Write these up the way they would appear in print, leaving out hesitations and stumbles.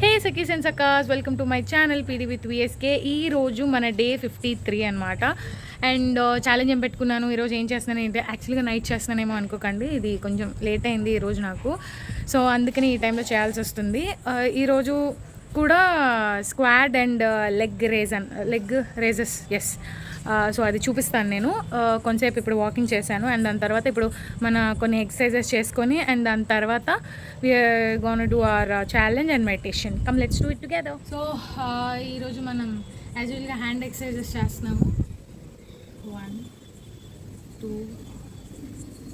హే సఖీస్ అండ్ సకాస్, welcome to my channel PD with VSK. ఈరోజు మన డే 53 అనమాట. అండ్ ఛాలెంజ్ ఏం పెట్టుకున్నాను, ఈరోజు ఏం చేస్తున్నాను ఏంటి, యాక్చువల్గా నైట్ చేస్తున్నానేమో అనుకోకండి, ఇది కొంచెం లేట్ అయింది ఈరోజు నాకు. సో అందుకని ఈ టైంలో చేయాల్సి వస్తుంది. ఈరోజు కూడా squad and leg raises so అది చూపిస్తాను నేను. కొంతసేపు ఇప్పుడు వాకింగ్ చేశాను అండ్ దాని తర్వాత ఇప్పుడు మన కొన్ని ఎక్సర్సైజెస్ చేసుకొని అండ్ దాని తర్వాత we're gonna do our challenge and meditation. Come let's do it together. So ఈరోజు మనం యాజ్ యూజువల్గా హ్యాండ్ ఎక్సర్సైజెస్ చేస్తున్నాము. 1 2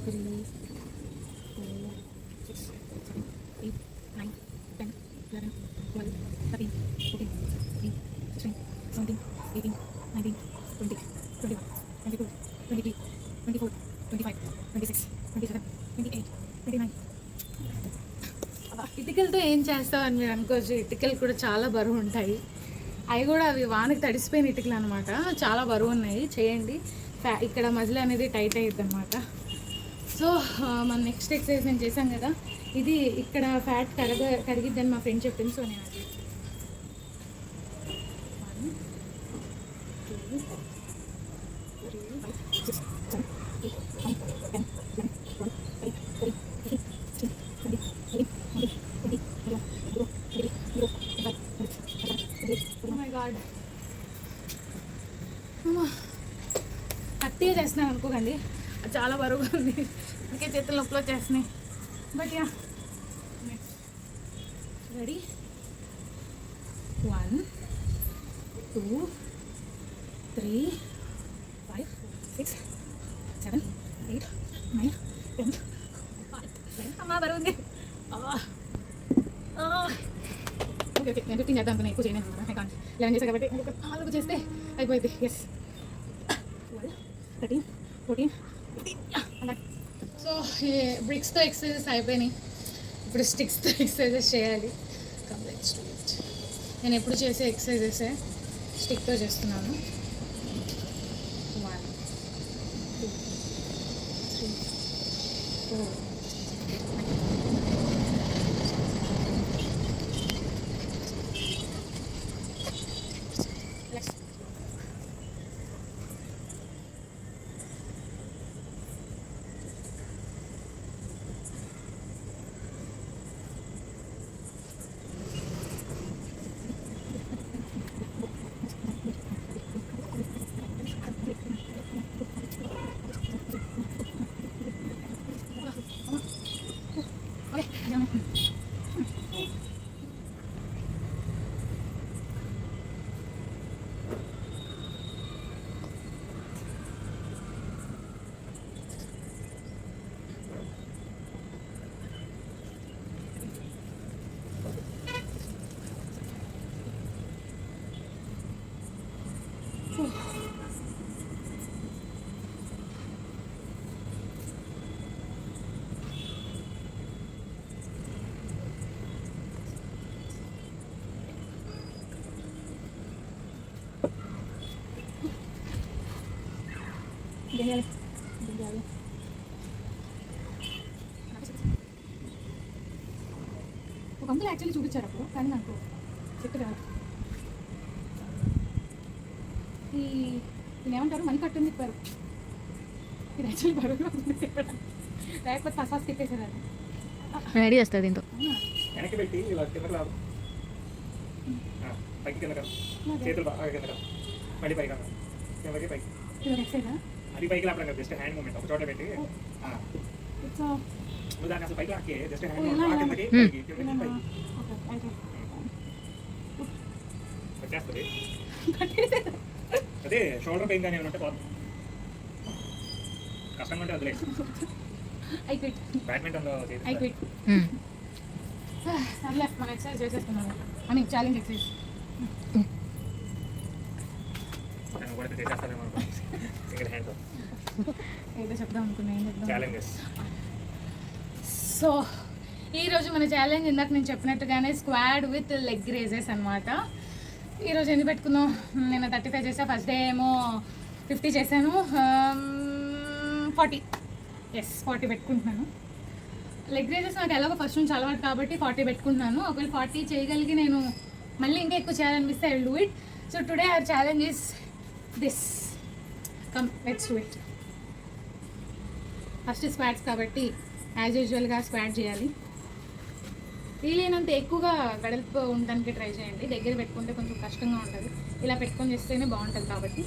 3 4 6 7 8 9 10 11 12 13 14 15 16 17 18 19 20 21 22 23 24 25 26 27 28 29. ఇటుకలతో ఏం చేస్తామని మీరు అనుకోవచ్చు. ఇటుకలు కూడా చాలా బరువు ఉంటాయి. అవి కూడా అవి వానకి తడిసిపోయిన ఇటుకలు అనమాట, చాలా బరువు ఉన్నాయి. చేయండి, ఇక్కడ మజిల్ అనేది టైట్ అయ్యిద్ది అనమాట. సో మన నెక్స్ట్ ఎక్సర్సైజ్ నేను చేశాను కదా, ఇది ఇక్కడ ఫ్యాట్ కరిగిద్దని మా ఫ్రెండ్ చెప్పింది. సో నేను అది 1 2 3 4 6 7 8 9 10 11 12 13 14 15 16 17 18 19 20 21 22 మై గాడ్, కత్తిగా చేస్తున్నాను అనుకోకండి, అది చాలా బరువుగా ఉంది, అందుకే చేతులు నొప్పులు వచ్చేస్తున్నాయి. But yeah, ready. 1 2 3 5 6 7 8 9 10. అమ్మా బరువు ఉంది. ఓకే ఓకే, నేను 15 చేద్దాం అనుకున్నా, ఎక్కువ చేయలేదు అనమాట. 11 చేసా కాబట్టి ఇంకొక 4 చేస్తే అయిపోయింది. ఎస్, 12 13 14 15 అలా. సో బ్రిక్స్తో ఎక్సర్సైజెస్ అయిపోయినాయి, ఇప్పుడు స్టిక్స్తో ఎక్సర్సైజెస్ చేయాలి. కంప్లీట్ స్టిక్, నేను ఎప్పుడు చేసే ఎక్సర్సైజెసే స్టిక్తో చేస్తున్నాను. 1 2 3 4 ఒక అంకుల్ యాక్చువల్లీ చూపించారు అప్పుడు, కానీ నాకు సెట్ కాదు. ఇది ఏమంటారు, మనీ కట్టుని చెప్పారు. ఇది యాక్చువల్లీ బరువుగా ఉంది, లేకపోతే ఫస్ట్ తిప్పేసారు. అది రెడీ చేస్తారు దీంతో. వెనక్కి పెట్టి ఇలా కిందకి రాదు, పైకి కింద చేతులు బాగా కింద మళ్ళీ పైకి కిందకి పైకి. అది పైకి లాపడం కదా, జస్ట్ హ్యాండ్ మూమెంట్ ఒక చోట పెట్టి దాన్ని అసలు పైకి లాక్కే, జస్ట్ హ్యాండ్ మూమెంట్ కిందకి పైకి కిందకి పైకి వచ్చేస్తుంది. అదే షోల్డర్ పెయిన్ కానీ ఏమంటే పోతుంది, కష్టంగా ఉంటే వదిలేదు. బ్యాడ్మింటన్లో సర్లే, మన ఎక్సర్సైజ్ చేసేస్తున్నాను. అని ఛాలెంజ్ ఎక్సర్సైజ్ కూడా చేసేస్తానేమో సింగిల్ హ్యాండ్తో ఏదో చెప్దాం అనుకున్నాను. సో ఈరోజు మన ఛాలెంజ్ ఇందాక నేను చెప్పినట్టుగానే స్క్వాడ్ విత్ లెగ్ రేజెస్ అనమాట. ఈరోజు ఎన్ని పెట్టుకున్నాం, నేను 35 చేసా, ఫస్ట్ డే ఏమో 50 చేశాను, 40 పెట్టుకుంటున్నాను. లెగ్ రేజెస్ నాకు ఎలాగో ఫస్ట్ నుంచి అలవాటు కాబట్టి 40 పెట్టుకుంటున్నాను. ఒకవేళ 40 చేయగలిగి నేను మళ్ళీ ఇంకా ఎక్కువ చేయాలనిపిస్తే I will do it. So today our challenge is this. Come let's do it. First squats కాబట్టి యాజ్ యూజువల్గా స్క్వాట్ చేయాలి. వీలైనంత ఎక్కువగా వెడల్పు ఉండడానికి ట్రై చేయండి. దగ్గర పెట్టుకుంటే కొంచెం కష్టంగా ఉంటుంది. ఇలా పెట్టుకొని చేస్తేనే బాగుంటుంది కాబట్టి.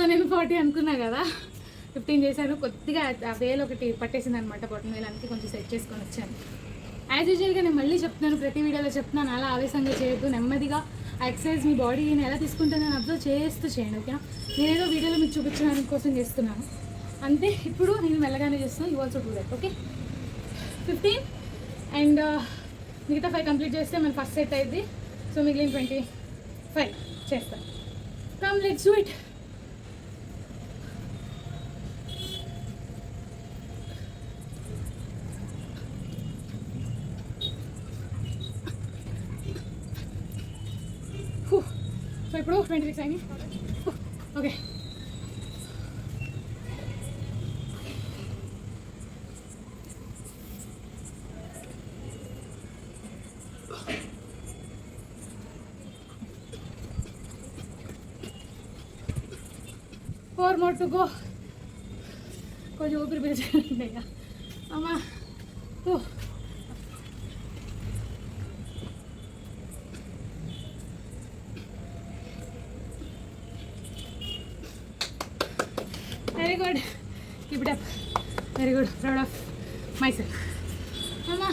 నేను 40 అనుకున్నా కదా, 15 చేశాను. కొద్దిగా ఆ వేలు ఒకటి పట్టేసింది అనమాట, బొట్టన వేలు. అందుకే కొంచెం సెట్ చేసుకొని వచ్చాను. యాజ్ యూజువల్గా నేను మళ్ళీ చెప్తున్నాను, ప్రతి వీడియోలో చెప్తున్నాను, అలా ఆవేశంగా చేయొద్దు. నెమ్మదిగా ఆ ఎక్సర్సైజ్ మీ బాడీని ఎలా తీసుకుంటుందని అబ్జర్వ్ చేస్తూ చేయండి. ఓకేనా? నేనేదో వీడియోలో మీకు చూపించడానికి కోసం చేస్తున్నాను అంతే. ఇప్పుడు నేను మెల్లగానే చేస్తున్నాను. You also do that. Okay, 15 and మిగతా 5 కంప్లీట్ చేస్తే మన ఫస్ట్ సెట్ అయింది. సో మిగిలిన 25 చేస్తాను. Come let's do it. So ఇప్పుడు 26 అయింది. Okay, four more to go. కొంచెం ఊపిరి పీల్చుకుంటే అమ్మా. Very good, keep it up. Very good, proud of myself అమ్మా.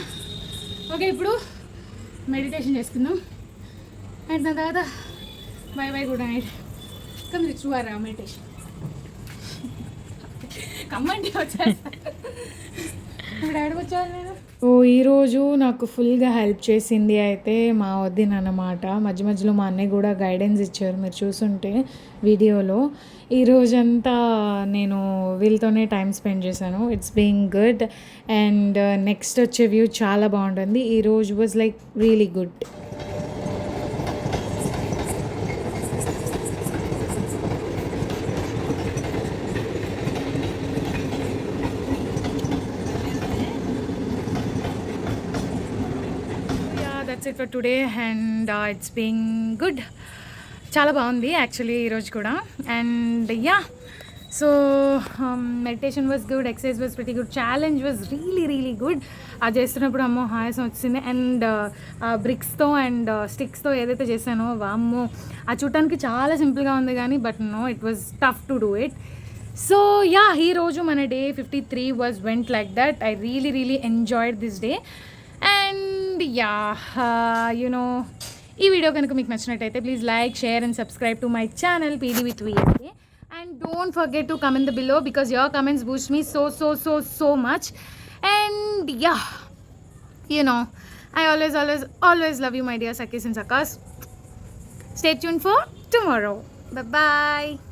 ఓకే, ఇప్పుడు మెడిటేషన్ చేసుకుందాం. అండ్ దాని తర్వాత bye bye, good night. Come reach our meditation. కమ్మండి వచ్చేస్తా. ఇప్పుడు ఎక్కడికి వచ్చాను నేను? సో ఈరోజు నాకు ఫుల్గా హెల్ప్ చేసింది అయితే మా వదిన అన్నమాట. మధ్య మధ్యలో మా అన్నయ్య కూడా గైడెన్స్ ఇచ్చారు, మీరు చూసుంటే వీడియోలో. ఈరోజంతా నేను వీళ్ళతోనే టైం స్పెండ్ చేశాను. It's being good. And next వచ్చే వ్యూ చాలా బాగుంటుంది. ఈరోజు was like really good. That's it for today and it's being good. చాలా బాగుంది యాక్చువల్లీ ఈరోజు కూడా. And yeah, so meditation was good, exercise was pretty good, challenge was really good. అది చేస్తున్నప్పుడు అమ్మో ఆయాసం వచ్చింది. అండ్ బ్రిక్స్తో అండ్ స్టిక్స్తో ఏదైతే చేశానో వామ్మో, అది చూడటానికి చాలా సింపుల్గా ఉంది కానీ but no, it was tough to do it. So yeah, ఈరోజు మన day 53 was went like that. I really enjoyed this day. And yeah, ఈ వీడియో కనుక మీకు నచ్చినట్టయితే please like, share and subscribe to my channel PD with VSK. And don't forget to comment below because your comments boost me so much. And yeah, I always love you, my dear Sakis and Sakas. Stay tuned for tomorrow. Bye bye.